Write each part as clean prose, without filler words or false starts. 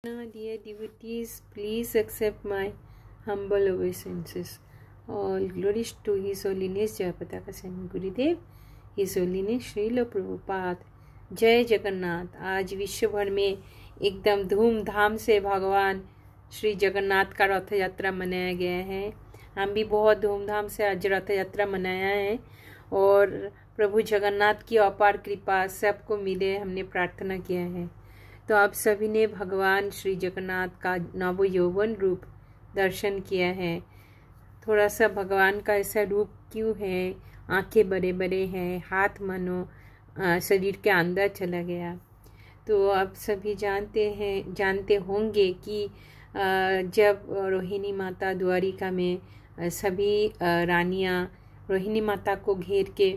Dear devotees, please accept my humble obeisances. All glories to His Holiness Jayapataka Swami Gurudev, His Holiness Srila Prabhupada. जय जगन्नाथ। आज विश्व भर में एकदम धूमधाम से भगवान श्री जगन्नाथ का रथ यात्रा मनाया गया है। हम भी बहुत धूमधाम से आज रथ यात्रा मनाया है और प्रभु जगन्नाथ की अपार कृपा सबको मिले, हमने प्रार्थना किया है। तो आप सभी ने भगवान श्री जगन्नाथ का नव यौवन रूप दर्शन किया है। थोड़ा सा भगवान का ऐसा रूप क्यों है, आंखें बड़े बड़े हैं, हाथ मानो शरीर के अंदर चला गया। तो आप सभी जानते होंगे कि जब रोहिणी माता द्वारिका में सभी रानियां रोहिणी माता को घेर के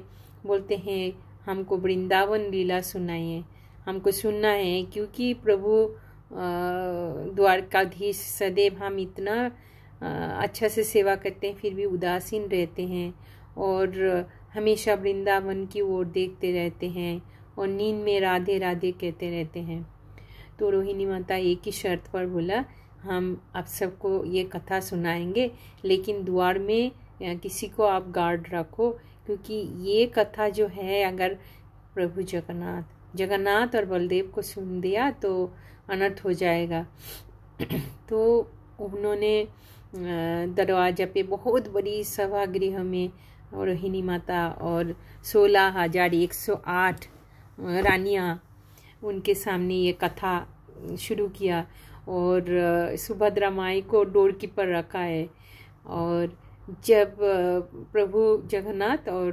बोलते हैं, हमको वृंदावन लीला सुनाइए, हमको सुनना है, क्योंकि प्रभु द्वारकाधीश सदैव हम इतना अच्छा से सेवा करते हैं फिर भी उदासीन रहते हैं और हमेशा वृंदावन की ओर देखते रहते हैं और नींद में राधे राधे कहते रहते हैं। तो रोहिणी माता एक ही शर्त पर बोला, हम आप सबको ये कथा सुनाएंगे, लेकिन द्वार में किसी को आप गार्ड रखो, क्योंकि ये कथा जो है अगर प्रभु जगन्नाथ और बलदेव को सुन दिया तो अनर्थ हो जाएगा। तो उन्होंने दरवाजा पे बहुत बड़ी सभागृह में रोहिणी माता और 16,108 रानियां उनके सामने ये कथा शुरू किया और सुभद्रा माई को डोर कीपर रखा है। और जब प्रभु जगन्नाथ और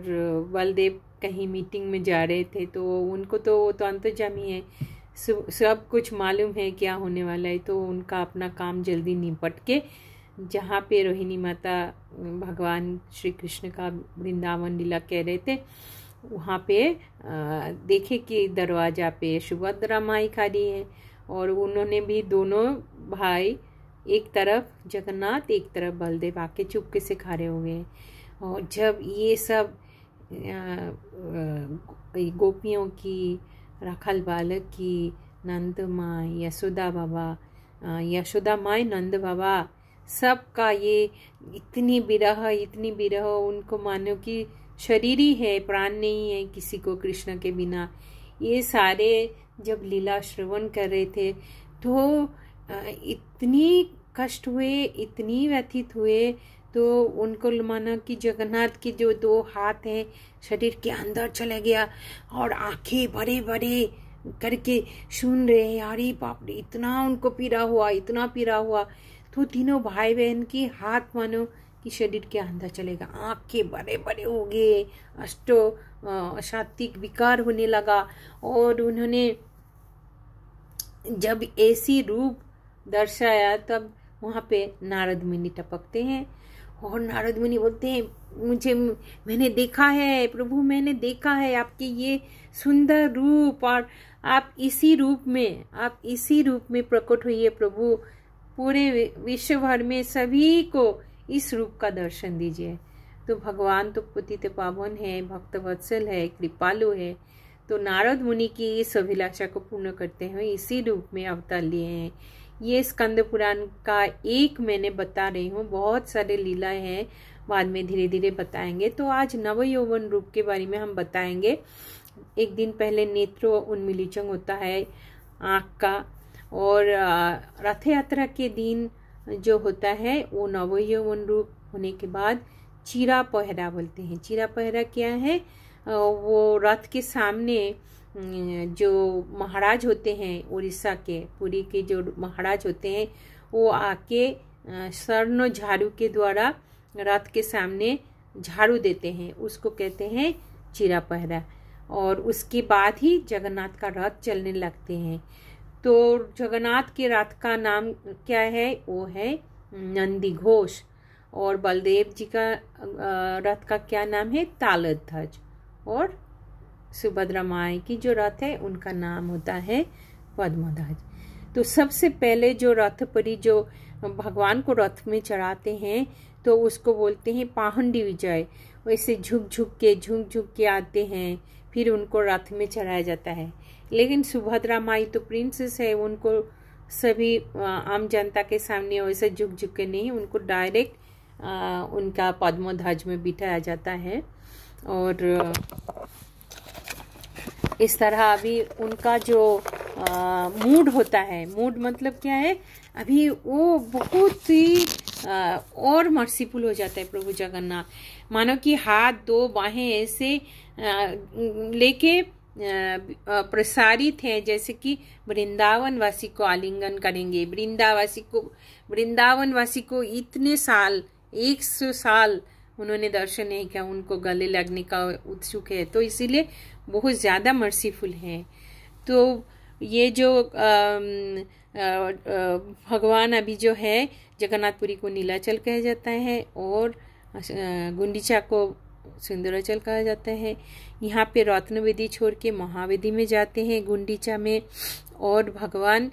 बलदेव कहीं मीटिंग में जा रहे थे तो उनको तो अंतर्जामी है, सब कुछ मालूम है क्या होने वाला है, तो उनका अपना काम जल्दी निपट के जहाँ पे रोहिणी माता भगवान श्री कृष्ण का वृंदावन लीला कह रहे थे वहाँ पे देखे कि दरवाजा पे सुभद्रा माई खड़ी है और उन्होंने भी दोनों भाई एक तरफ जगन्नाथ एक तरफ बलदेव आके चुपके से खड़े हो गए। और जब ये सब गोपियों की, राखल बालक की, नंद माँ, यशोदा माँ, नंद बाबा, सबका ये इतनी विरह उनको मानो कि शरीर ही है, प्राण नहीं है किसी को कृष्ण के बिना। ये सारे जब लीला श्रवण कर रहे थे तो इतनी कष्ट हुए, इतनी व्यथित हुए, तो उनको माना कि जगन्नाथ के जो 2 हाथ हैं शरीर के अंदर चले गया और आंखें बड़े बड़े करके सुन रहे हैं। अरे बाप रे, इतना उनको पीड़ा हुआ। तो तीनों भाई बहन के हाथ मानो कि शरीर के अंदर चलेगा, आंखें बड़े बड़े हो गए, अशाब्दिक विकार होने लगा। और उन्होंने जब ऐसी रूप दर्शाया तब वहाँ पे नारद मुनि टपकते हैं और नारद मुनि बोलते हैं, मैंने देखा है प्रभु, मैंने देखा है आपके ये सुंदर रूप, और आप इसी रूप में प्रकट हुई प्रभु, पूरे विश्व भर में सभी को इस रूप का दर्शन दीजिए। तो भगवान तो पतित पावन है, भक्त वत्सल है, कृपालु है। तो नारद मुनि की इस अभिलाषा को पूर्ण करते हुए इसी रूप में अवतार लिए हैं। ये स्कंद पुराण का एक मैंने बता रही हूँ, बहुत सारे लीलाएं हैं, बाद में धीरे धीरे बताएंगे। तो आज नव यौवन रूप के बारे में हम बताएंगे। एक दिन पहले नेत्रो उन्मीलिचन होता है आँख का, और रथ यात्रा के दिन जो होता है वो नव यौवन रूप होने के बाद चीरा पहरा बोलते हैं। चीरा पहरा क्या है? वो रथ के सामने जो महाराज होते हैं उड़ीसा के, पुरी के जो महाराज होते हैं, वो आके स्वर्ण झाड़ू के द्वारा रथ के सामने झाड़ू देते हैं, उसको कहते हैं चीरा पहरा। और उसके बाद ही जगन्नाथ का रथ चलने लगते हैं। तो जगन्नाथ के रथ का नाम क्या है? वो है नंदी घोष। और बलदेव जी का रथ का क्या नाम है? तालध्वज। और सुभद्रा माई की जो रथ है उनका नाम होता है पद्मध्वज। तो सबसे पहले जो रथ परी जो भगवान को रथ में चढ़ाते हैं तो उसको बोलते हैं पाहंडी विजय। वैसे झुक झुक के आते हैं, फिर उनको रथ में चढ़ाया जाता है। लेकिन सुभद्रा माई तो प्रिंसेस है, उनको सभी आम जनता के सामने वैसे झुक झुक के नहीं, उनको डायरेक्ट उनका पद्मध्वज में बिठाया जाता है। और इस तरह अभी उनका जो मूड होता है, मूड मतलब क्या है, अभी वो बहुत ही और मर्सीफुल हो जाता है प्रभु जगन्नाथ। मानो कि हाथ दो बाहें ऐसे लेके प्रसारित हैं, जैसे कि वृंदावन वासी को आलिंगन करेंगे। वृंदावन वासी को इतने साल, 100 साल उन्होंने दर्शन नहीं किया, उनको गले लगने का उत्सुक है, तो इसीलिए बहुत ज़्यादा मर्सीफुल है। तो ये जो भगवान अभी जो है जगन्नाथपुरी को नीलाचल कहा जाता है और गुंडीचा को सुंदराचल कहा जाता है। यहाँ पे रत्नवेदी छोड़ के महावेदी में जाते हैं गुंडीचा में। और भगवान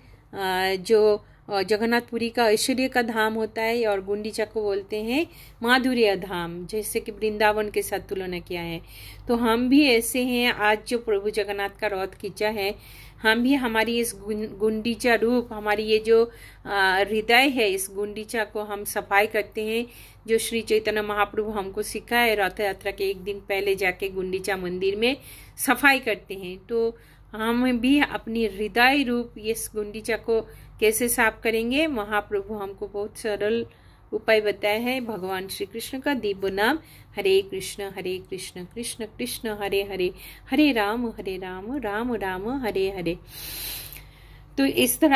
जो जगन्नाथपुरी का ऐश्वर्य का धाम होता है और गुंडीचा को बोलते हैं माधुर्य धाम, जैसे कि वृंदावन के साथ तुलना किया है। तो हम भी ऐसे हैं, आज जो प्रभु जगन्नाथ का रथ खींचा है, हम भी हमारी इस गुंडीचा रूप, हमारी ये जो हृदय है, इस गुंडीचा को हम सफाई करते हैं, जो श्री चैतन्य महाप्रभु हमको सिखाए। रथ यात्रा के एक दिन पहले जाके गुंडीचा मंदिर में सफाई करते हैं। तो हम भी अपनी हृदय रूप इस गुंडीचा को कैसे साफ करेंगे, महाप्रभु हमको बहुत सरल उपाय बताया है। भगवान श्री कृष्ण का दिव्य नाम हरे कृष्ण कृष्ण कृष्ण हरे हरे, हरे राम राम राम हरे हरे। तो इस तरह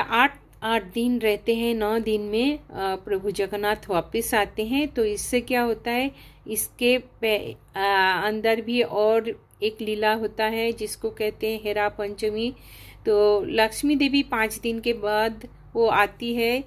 8 दिन रहते हैं। 9 दिन में प्रभु जगन्नाथ वापस आते हैं। तो इससे क्या होता है, इसके अंदर भी और एक लीला होता है जिसको कहते हैं हेरा पंचमी। तो लक्ष्मी देवी 5 दिन के बाद वो आती है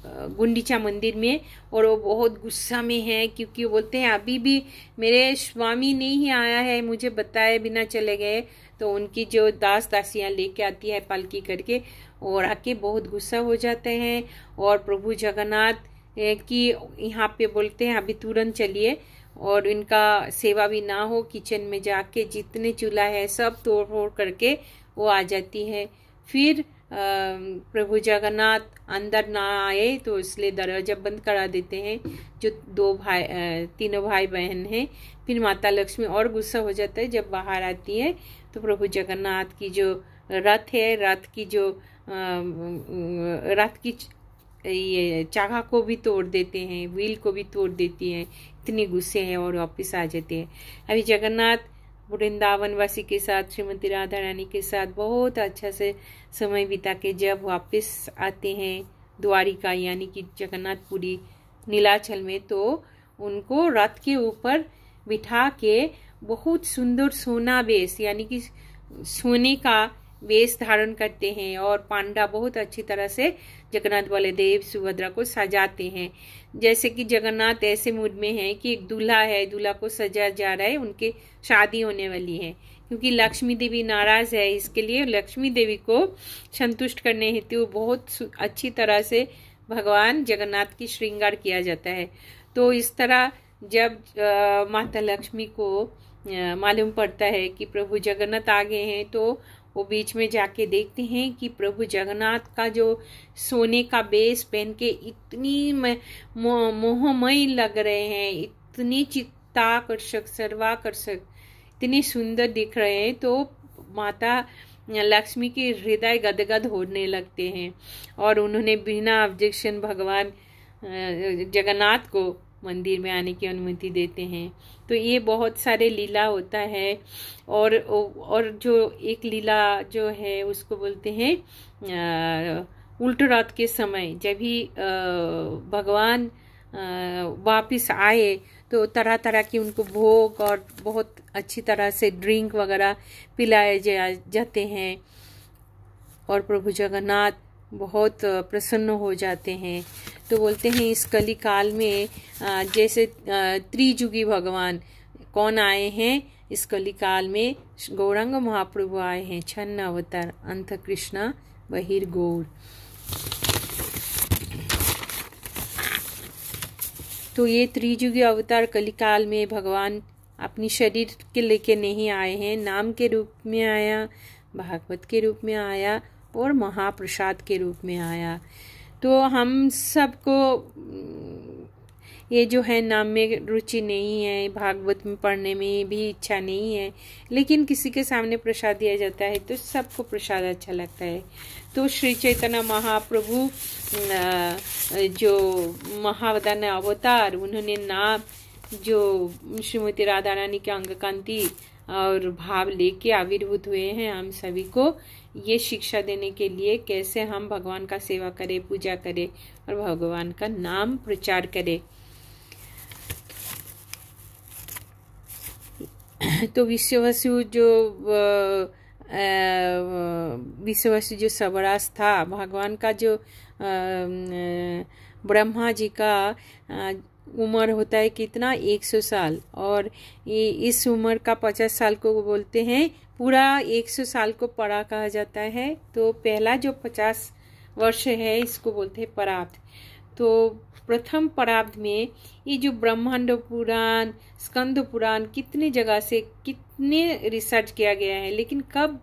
गुंडीचा मंदिर में, और वो बहुत गुस्सा में है, क्योंकि वो बोलते हैं अभी भी मेरे स्वामी नहीं आया है, मुझे बताए बिना चले गए। तो उनकी जो दास दासियां लेके आती है पालकी करके, और आके बहुत गुस्सा हो जाते हैं। और प्रभु जगन्नाथ की यहाँ पे बोलते हैं अभी तुरंत चलिए, और इनका सेवा भी ना हो, किचन में जाके जितने चूल्हा है सब तोड़ फोड़ करके वो आ जाती है। फिर प्रभु जगन्नाथ अंदर ना आए तो इसलिए दरवाजा बंद करा देते हैं जो तीनों भाई बहन हैं। फिर माता लक्ष्मी और गुस्सा हो जाता है जब बाहर आती है, तो प्रभु जगन्नाथ की जो रथ है, रथ की ये चाका को भी तोड़ देते हैं, व्हील को भी तोड़ देती हैं, इतनी गुस्से हैं और वापस आ जाते हैं। अभी जगन्नाथ वृंदावन वासी के साथ, श्रीमती राधा रानी के साथ बहुत अच्छा से समय बिता के जब वापस आते हैं द्वारिका यानी कि जगन्नाथपुरी नीलाचल में, तो उनको रथ के ऊपर बिठा के बहुत सुंदर सोना वेश यानी कि सोने का वेश धारण करते हैं, और पांडा बहुत अच्छी तरह से जगन्नाथ बलदेव सुभद्रा को सजाते हैं। जैसे कि जगन्नाथ ऐसे मूड में है कि एक दूल्हा है, दूल्हा को सजा जा रहा है, उनके शादी होने वाली है, क्योंकि लक्ष्मी देवी नाराज है। इसके लिए लक्ष्मी देवी को संतुष्ट करने हेतु बहुत अच्छी तरह से भगवान जगन्नाथ की श्रृंगार किया जाता है। तो इस तरह जब माता लक्ष्मी को मालूम पड़ता है कि प्रभु जगन्नाथ आ गए हैं, तो वो बीच में जाके देखते हैं कि प्रभु जगन्नाथ का जो सोने का बेस पहन के इतनी मोहमय लग रहे हैं, इतनी चित्ताकर्षक, सर्वाकर्षक, इतने सुंदर दिख रहे हैं, तो माता लक्ष्मी के हृदय गदगद होने लगते हैं, और उन्होंने बिना ऑब्जेक्शन भगवान जगन्नाथ को मंदिर में आने की अनुमति देते हैं। तो ये बहुत सारे लीला होता है। और जो एक लीला जो है उसको बोलते हैं उल्ट रात के समय, जब भी भगवान वापिस आए तो तरह तरह की उनको भोग और बहुत अच्छी तरह से ड्रिंक वगैरह पिलाए जाते हैं, और प्रभु जगन्नाथ बहुत प्रसन्न हो जाते हैं। तो बोलते हैं इस कली काल में जैसे त्रिजुगी भगवान कौन आए हैं, इस कली काल में गौरांग महाप्रभु आए हैं, छन्न अवतार, अंत कृष्णा बहिर्गौर। तो ये त्रिजुगी अवतार कलिकाल में भगवान अपनी शरीर के लेके नहीं आए हैं, नाम के रूप में आया, भागवत के रूप में आया, और महाप्रसाद के रूप में आया। तो हम सबको ये जो है नाम में रुचि नहीं है, भागवत में पढ़ने में भी इच्छा नहीं है, लेकिन किसी के सामने प्रसाद दिया जाता है तो सबको प्रसाद अच्छा लगता है। तो श्री चैतन्य महाप्रभु जो महावदान अवतार, उन्होंने नाम जो श्रीमती राधा रानी के अंग कांति और भाव लेके आविर्भूत हुए हैं, हम सभी को ये शिक्षा देने के लिए कैसे हम भगवान का सेवा करें, पूजा करें और भगवान का नाम प्रचार करें। तो विश्ववसु जो सबरास था, भगवान का जो ब्रह्मा जी का उम्र होता है कितना, 100 साल, और इस उम्र का 50 साल को बोलते हैं, पूरा 100 साल को परा कहा जाता है। तो पहला जो 50 वर्ष है इसको बोलते हैं पराब्ध। तो प्रथम पराब्ध में ये जो ब्रह्मांड पुराण, स्कंद पुराण, कितने जगह से कितने रिसर्च किया गया है, लेकिन कब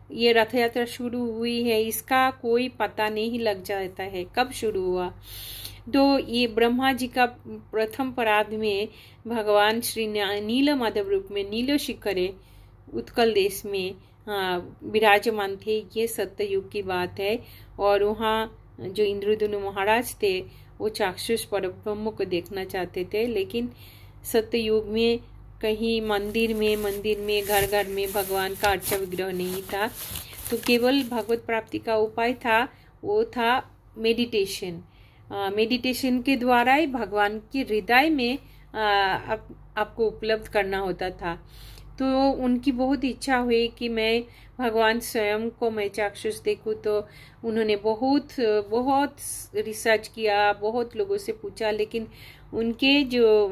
ये रथ यात्रा शुरू हुई है इसका कोई पता नहीं लग जाता है, कब शुरू हुआ। तो ये ब्रह्मा जी का प्रथम पराब्ध में भगवान श्री नील माधव रूप में नीलो शिखरे उत्कल देश में विराजमान थे। ये सत्ययुग की बात है। और वहाँ जो इंद्रदुनु महाराज थे वो चाक्षुष परब्रह्म को देखना चाहते थे, लेकिन सत्ययुग में कहीं मंदिर में घर घर में भगवान का अर्चा विग्रह नहीं था। तो केवल भगवत प्राप्ति का उपाय था, वो था मेडिटेशन। मेडिटेशन के द्वारा ही भगवान के हृदय में आपको उपलब्ध करना होता था। तो उनकी बहुत इच्छा हुई कि मैं भगवान स्वयं को मैं चाक्षुष देखूं। तो उन्होंने बहुत रिसर्च किया, बहुत लोगों से पूछा, लेकिन उनके जो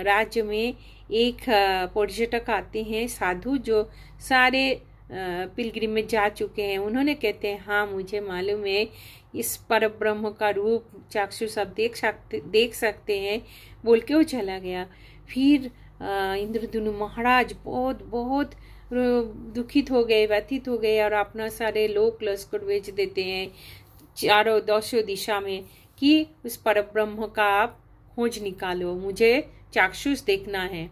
राज्य में एक पर्यटक आते हैं, साधु, जो सारे पिलग्रिम में जा चुके हैं। उन्होंने कहते हैं हाँ मुझे मालूम है इस पर ब्रह्म का रूप चाक्षुष आप देख सकते हैं, बोल के वो चला गया। फिर इंद्रदुनु महाराज बहुत दुखित हो गए, व्यथित हो गए और अपना सारे लोक लश्कर भेज देते हैं चारों दशों दिशा में कि उस परब्रह्म का आप खोज निकालो, मुझे चाक्षुष देखना है।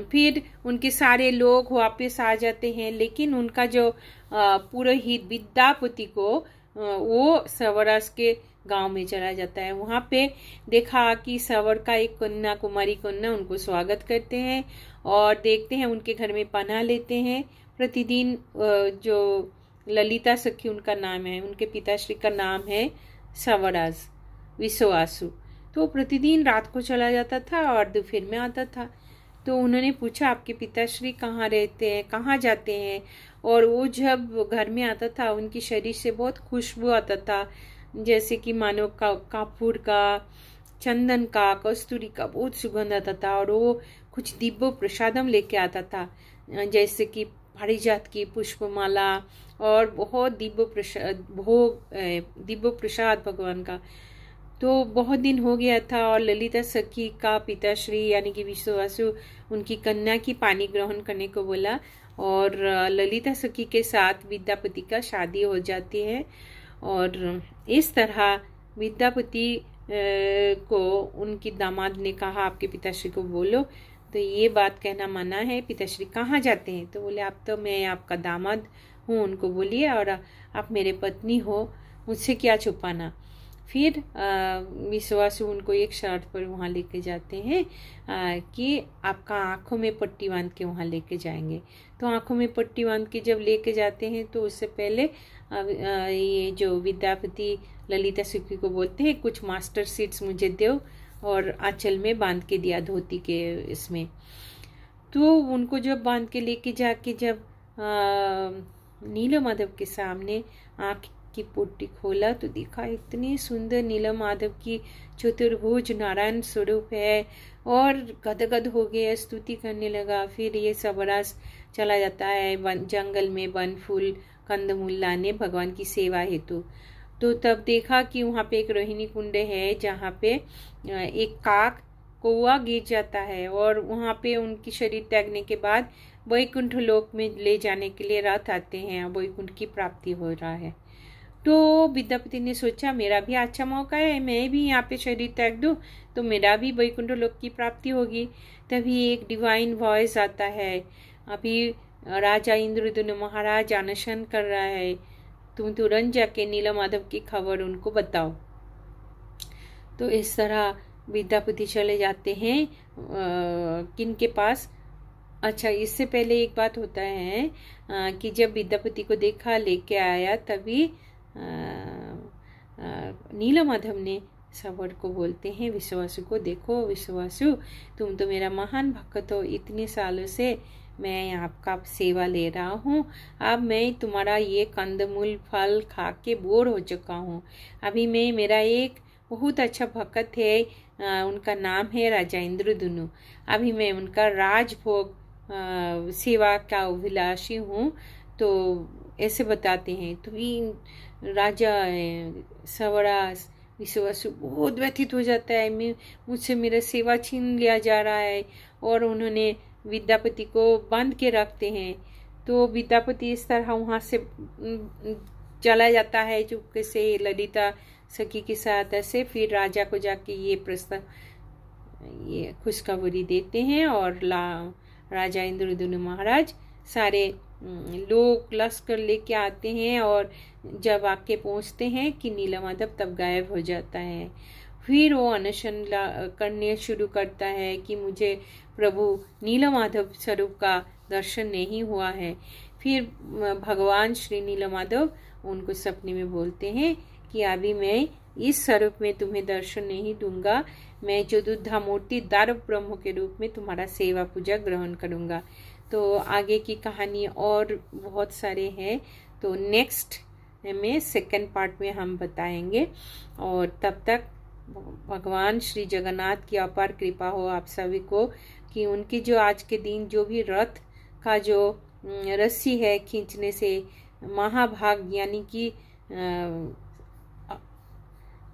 फिर उनके सारे लोग वापस आ जाते हैं, लेकिन उनका जो पुरोहित विद्यापति को वो सवरास के गांव में चला जाता है। वहां पे देखा कि सवर का एक कन्या, कुमारी कन्या, उनको स्वागत करते हैं और देखते हैं उनके घर में पनाह लेते हैं। प्रतिदिन जो ललिता सखी उनका नाम है, उनके पिताश्री का नाम है सवराज विश्वासु। तो प्रतिदिन रात को चला जाता था और दोपहर में आता था। तो उन्होंने पूछा आपके पिताश्री कहाँ रहते हैं, कहाँ जाते हैं। और वो जब घर में आता था उनकी शरीर से बहुत खुशबू आता था, जैसे कि मानो कपूर का, चंदन का, कस्तूरी का बहुत सुगंध आता था। और वो कुछ दिव्य प्रसादम लेके आता था, जैसे कि पारिजात की पुष्पमाला और बहुत दिव्य प्रसाद भगवान का। तो बहुत दिन हो गया था और ललिता सखी का पिताश्री यानी कि विश्वासु उनकी कन्या की पानी ग्रहण करने को बोला और ललिता सखी के साथ विद्यापति का शादी हो जाती है। और इस तरह विद्यापति को उनकी दामाद ने कहा आपके पिताश्री को बोलो। तो ये बात कहना मना है। पिताश्री कहाँ जाते हैं? तो बोले आप तो मैं आपका दामाद हूँ, उनको बोलिए, और आप मेरे पत्नी हो, मुझसे क्या छुपाना। फिर विश्वासु उनको एक शर्त पर वहाँ लेके जाते हैं कि आपका आंखों में पट्टी बांध के वहाँ लेके जाएंगे। तो आंखों में पट्टी बांध के जब लेके जाते हैं तो उससे पहले ये जो विद्यापति ललिता सखी को बोलते हैं कुछ मास्टर सीड्स मुझे दो, और आंचल में बांध के दिया धोती के इसमें। तो उनको जब बांध के लेके जाके जब नील माधव के सामने आँख की पोटी खोला तो देखा इतनी सुंदर नील माधव की चतुर्भुज नारायण स्वरूप है, और गदगद हो गया, स्तुति करने लगा। फिर ये सबरास चला जाता है जंगल में वन फूल कंदमूल लाने भगवान की सेवा हेतु। तो तब देखा कि वहाँ पे एक रोहिणी कुंड है जहाँ पे एक काक कौवा गिर जाता है, और वहाँ पे उनकी शरीर त्यागने के बाद वैकुंठ लोक में ले जाने के लिए रथ आते हैं, वैकुंठ की प्राप्ति हो रहा है। तो विद्यापति ने सोचा मेरा भी अच्छा मौका है, मैं भी यहाँ पे शरीर त्याग दूँ तो मेरा भी वैकुंठ लोक की प्राप्ति होगी। तभी एक डिवाइन वॉइस आता है, अभी राजा इंद्रद्युम्न महाराज अनशन कर रहा है, तुम तुरंत जाके नीलमाधव की खबर उनको बताओ। तो इस तरह विद्यापति चले जाते हैं किन के पास। अच्छा, इससे पहले एक बात होता है कि जब विद्यापति को देखा लेके आया, तभी नीलमाधव ने सवर को बोलते हैं विश्वासु को, देखो विश्वासु, तुम तो मेरा महान भक्त हो, इतने सालों से मैं आपका सेवा ले रहा हूँ, अब मैं तुम्हारा ये कंदमूल फल खा के बोर हो चुका हूँ। अभी मैं, मेरा एक बहुत अच्छा भक्त है, उनका नाम है राजा इंद्रद्युम्न, अभी मैं उनका राजभोग सेवा का अभिलाषी हूँ। तो ऐसे बताते हैं। तो राजा सवरा विश्वासु बहुत व्यथित हो जाता है, मुझसे मेरा सेवा छीन लिया जा रहा है, और उन्होंने विद्यापति को बांध के रखते हैं। तो विद्यापति इस तरह वहाँ से चला जाता है चुपके से ललिता सखी के साथ। ऐसे फिर राजा को जाके ये खुशखबरी देते हैं, और राजा इंद्रद्युम्न महाराज सारे लोग लश्कर लेके आते हैं, और जब आके पहुंचते हैं कि नीलमाधव, तब गायब हो जाता है। फिर वो अनशन करने शुरू करता है कि मुझे प्रभु नीलमाधव स्वरूप का दर्शन नहीं हुआ है। फिर भगवान श्री नीलमाधव उनको सपने में बोलते हैं कि अभी मैं इस स्वरूप में तुम्हें दर्शन नहीं दूंगा, मैं चतुर्धा मूर्ति दानव ब्रह्म के रूप में तुम्हारा सेवा पूजा ग्रहण करूंगा। तो आगे की कहानी और बहुत सारे हैं, तो नेक्स्ट में सेकंड पार्ट में हम बताएंगे। और तब तक भगवान श्री जगन्नाथ की अपार कृपा हो आप सभी को, कि उनकी जो आज के दिन जो भी रथ का जो रस्सी है खींचने से महाभाग, यानी कि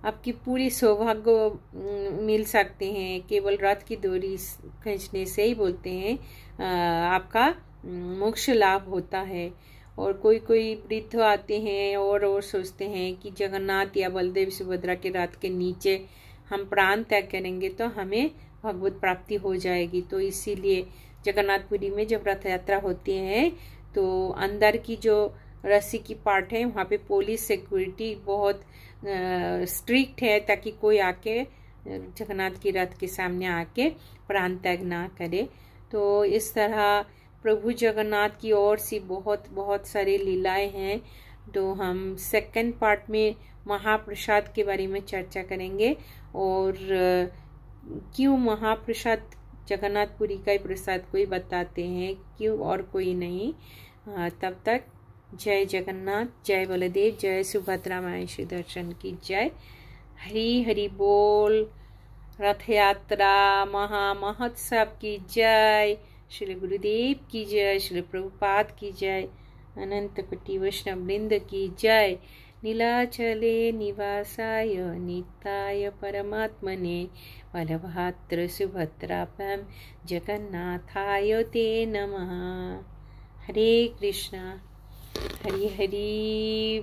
आपकी पूरी सौभाग्य मिल सकते हैं, केवल रथ की डोरी खींचने से ही बोलते हैं आपका मोक्ष लाभ होता है। और कोई कोई वृद्ध आते हैं और सोचते हैं कि जगन्नाथ या बलदेव सुभद्रा के रथ के नीचे हम प्राण त्याग करेंगे तो हमें भगवत प्राप्ति हो जाएगी। तो इसीलिए जगन्नाथपुरी में जब रथ यात्रा होती है तो अंदर की जो रस्सी की पार्ट है वहाँ पे पुलिस सिक्योरिटी बहुत स्ट्रिक्ट है, ताकि कोई आके जगन्नाथ की रथ के सामने आके प्राण त्याग ना करे। तो इस तरह प्रभु जगन्नाथ की ओर से बहुत बहुत सारी लीलाएं हैं। तो हम सेकंड पार्ट में महाप्रसाद के बारे में चर्चा करेंगे, और क्यों महाप्रसाद जगन्नाथपुरी का ही प्रसाद कोई बताते हैं, क्यों और कोई नहीं। तब तक जय जगन्नाथ, जय बलदेव, जय सुभद्रा माई श्री दर्शन की जय। हरि हरि बोल। रथ यात्रा महामहोत्सव की जय। श्री गुरुदेव की जय। श्री प्रभुपाद की जय। अनंत कोटि वैष्णव वृंद की जय। नीलाचले निवासाय नित्याय परमात्मने बलभद्र सुभद्राभ्यां जगन्नाथाय ते नमः। हरे कृष्णा। हरि हरि।